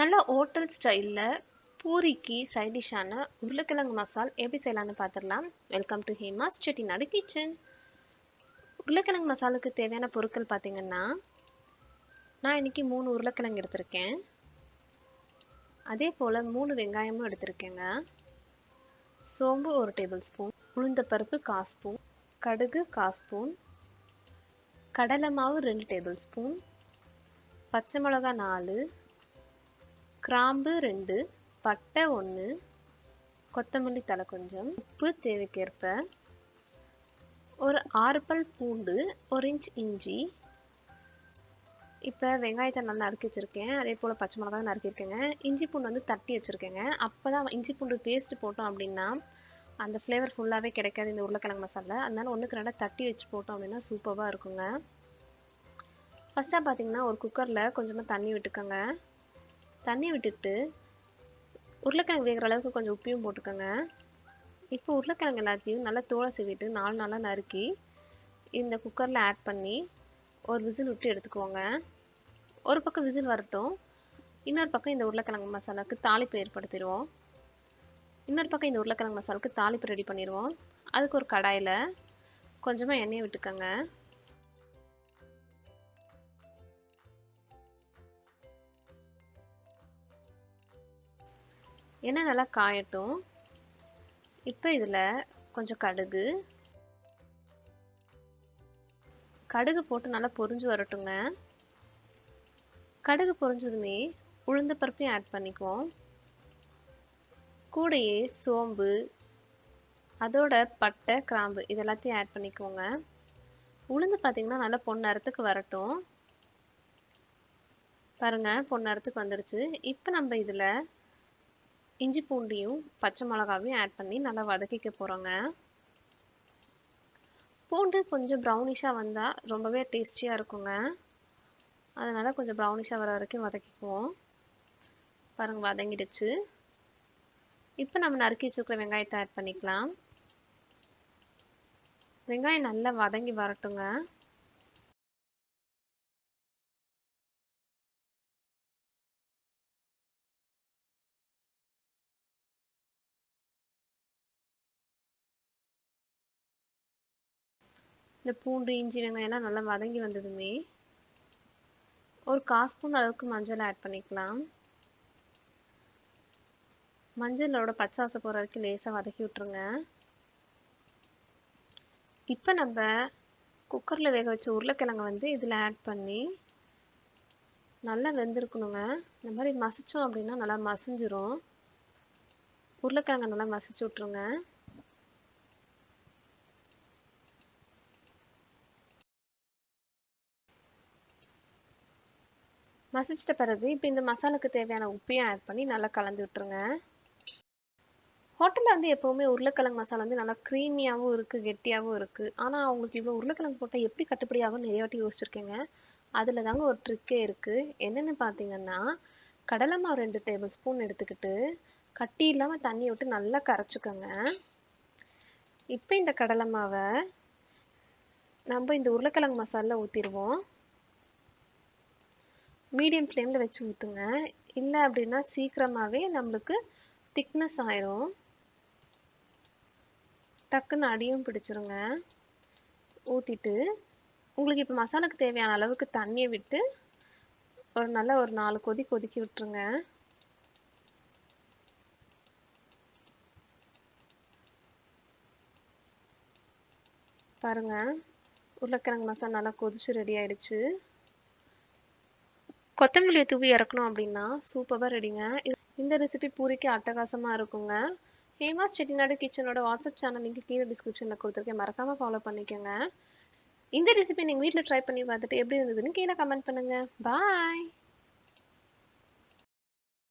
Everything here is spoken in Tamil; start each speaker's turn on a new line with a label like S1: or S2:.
S1: நல்ல ஹோட்டல் ஸ்டைல்ல பூரிக்கு சைட் டிஷ்ஷான உருளைக்கிழங்கு மசால் எப்படி செய்யலாம்னு பார்த்துடலாம். Welcome to Hema's Chettinad kitchen. உருளைக்கிழங்கு மசாலுக்கு தேவையான பொருட்கள் பார்த்தீங்கன்னா, நான் இன்னைக்கு 3 உருளைக்கிழங்கு எடுத்திருக்கேன். அதே போல் 3 வெங்காயமும் எடுத்திருக்கேங்க. சோம்பு 1 டேபிள் ஸ்பூன், உளுந்தப்பருப்பு 1/4 ஸ்பூன், கடுகு 1/4 ஸ்பூன், கடலை மாவு 2 டேபிள் ஸ்பூன், பச்சை மிளகாய் 4, கிராம்பு 2, பட்டை 1, கொத்தமல்லி தழை கொஞ்சம், உப்பு தேவைக்கேற்ப, ஒரு 6 பல் பூண்டு, 1 இன்ச் இஞ்சி. இப்போ வெங்காயத்தை நல்லா நறுக்கி வச்சுருக்கேன். அதே போல் பச்சை மிளகாய் நறுக்கியிருக்கேங்க. இஞ்சி பூண்டு வந்து தட்டி வச்சுருக்கேங்க. அப்போ தான் இஞ்சி பூண்டு பேஸ்ட்டு போட்டோம் அப்படின்னா அந்த ஃப்ளேவர் ஃபுல்லாகவே கிடைக்காது இந்த உருளைக்கிழங்கு மசாலா. அதனால 1க்கு 2 தட்டி வச்சு போட்டோம் அப்படின்னா சூப்பராக இருக்குங்க. ஃபஸ்ட்டாக பார்த்தீங்கன்னா ஒரு குக்கரில் கொஞ்சமாக தண்ணி விட்டுக்கோங்க. தண்ணி விட்டுட்டு உருளைக்கிழங்கு வேகிற அளவுக்கு கொஞ்சம் உப்பையும் போட்டுக்கோங்க. இப்போ உருளைக்கிழங்கு எல்லாத்தையும் நல்லா தோலை சீவிட்டு 4 நாளாக நறுக்கி இந்த குக்கரில் ஆட் பண்ணி ஒரு விசில் விட்டு எடுத்துக்குவோங்க. ஒரு பக்கம் விசில் வரட்டும், இன்னொரு பக்கம் இந்த உருளைக்கிழங்கு மசாலாவுக்கு தாளிப்பு ஏற்படுத்திடுவோம். இன்னொரு பக்கம் இந்த உருளைக்கிழங்கு மசாலுக்கு தாளிப்பு ரெடி பண்ணிடுவோம். அதுக்கு ஒரு கடாயில் கொஞ்சமாக எண்ணெயை விட்டுக்கோங்க. எண்ணெய் நல்லா காயட்டும். இப்போ இதில் கொஞ்சம் கடுகு போட்டு நல்லா பொரிஞ்சு வரட்டுங்க. கடுகு பொரிஞ்சதுமே உளுந்து பருப்பையும் ஆட் பண்ணிக்குவோம். கூடையே சோம்பு, அதோட பட்டை, கிராம்பு இது எல்லாத்தையும் ஆட் பண்ணிக்குவோங்க. உளுந்து பார்த்திங்கன்னா நல்லா பொன்னரத்துக்கு வரட்டும். பாருங்கள், பொன்னரத்துக்கு வந்துடுச்சு. இப்போ நம்ம இதில் இஞ்சி பூண்டையும் பச்சை மிளகாவையும் ஆட் பண்ணி நல்லா வதக்கிக்க போகிறோங்க. பூண்டு கொஞ்சம் ப்ரௌனிஷாக வந்தால் ரொம்பவே டேஸ்டியாக இருக்குங்க. அதனால் கொஞ்சம் ப்ரௌனிஷாக வர வரைக்கும் வதக்கிக்குவோம். பாருங்கள், வதங்கிடுச்சு. இப்போ நம்ம நறுக்கி வச்சுருக்கிற வெங்காயத்தை ஆட் பண்ணிக்கலாம். வெங்காயம் நல்லா வதங்கி வரட்டுங்க. இந்த பூண்டு, இஞ்சி, வெங்காயம்லாம் நல்லா வதங்கி வந்ததுமே ஒரு 1/4 ஸ்பூன் அளவுக்கு மஞ்சள் ஆட் பண்ணிக்கலாம். மஞ்சளோட பச்சை வாசம் போகிற வரைக்கும் லேசாக வதக்கி விட்டுருங்க. இப்போ நம்ம குக்கரில் வேக வச்ச உருளைக்கிழங்கு வந்து இதில் ஆட் பண்ணி நல்லா வெந்திருக்கணுங்க. இந்த மாதிரி மசித்தோம் அப்படின்னா நல்லா மசிஞ்சிரும். உருளைக்கிழங்கு நல்லா மசிச்சு விட்ருங்க. மசிச்சிட்ட பிறகு இப்போ இந்த மசாலாவுக்கு தேவையான உப்பையும் ஆட் பண்ணி நல்லா கலந்து விட்டுருங்க. ஹோட்டலில் வந்து எப்போவுமே உருளைக்கிழங்கு மசாலா வந்து நல்லா க்ரீமியாகவும் இருக்குது, கெட்டியாகவும் இருக்குது. ஆனால் அவங்களுக்கு இவ்வளோ உருளைக்கிழங்கு போட்டால் எப்படி கட்டுப்படி ஆகும்னு நிறைய வாட்டி யோசிச்சிருக்கேங்க. அதில் தாங்க ஒரு ட்ரிக்கே இருக்குது. என்னென்னு பார்த்தீங்கன்னா, கடலை மாவு 2 டேபிள் ஸ்பூன் எடுத்துக்கிட்டு கட்டி இல்லாமல் தண்ணி விட்டு நல்லா கரைச்சிக்கோங்க. இப்போ இந்த கடலை மாவை நம்ம இந்த உருளைக்கிழங்கு மசாலில் ஊற்றிடுவோம். மீடியம் ஃப்ளேமில் வச்சு ஊற்றுங்க. இல்லை அப்படின்னா சீக்கிரமாகவே நம்மளுக்கு திக்னஸ் ஆயிரும். டக்குன்னு அடியும் பிடிச்சிருங்க. ஊற்றிட்டு உங்களுக்கு இப்போ மசாலாவுக்கு தேவையான அளவுக்கு தண்ணியை விட்டு ஒரு 4 கொதிக்கி விட்டுருங்க. பாருங்கள், உருளைக்கிழங்கு மசாலா நல்லா கொதிச்சு ரெடி ஆயிடுச்சு. கொத்தமல்லியை தூவி இறக்கணும் அப்படின்னா சூப்பராக ரெடிங்க. இந்த ரெசிபி பூரிக்கு அட்டகாசமாக இருக்குங்க. ஹேமாஸ் செட்டிநாடு கிச்சனோட வாட்ஸ்அப் சேனல் லிங்க் கீழே டிஸ்கிரிப்ஷனில் கொடுத்துருக்கேன். மறக்காமல் ஃபாலோ பண்ணிக்கோங்க. இந்த ரெசிபி நீங்கள் வீட்டில் ட்ரை பண்ணி பார்த்துட்டு எப்படி இருந்ததுன்னு கீழே கமெண்ட் பண்ணுங்கள். பாய்.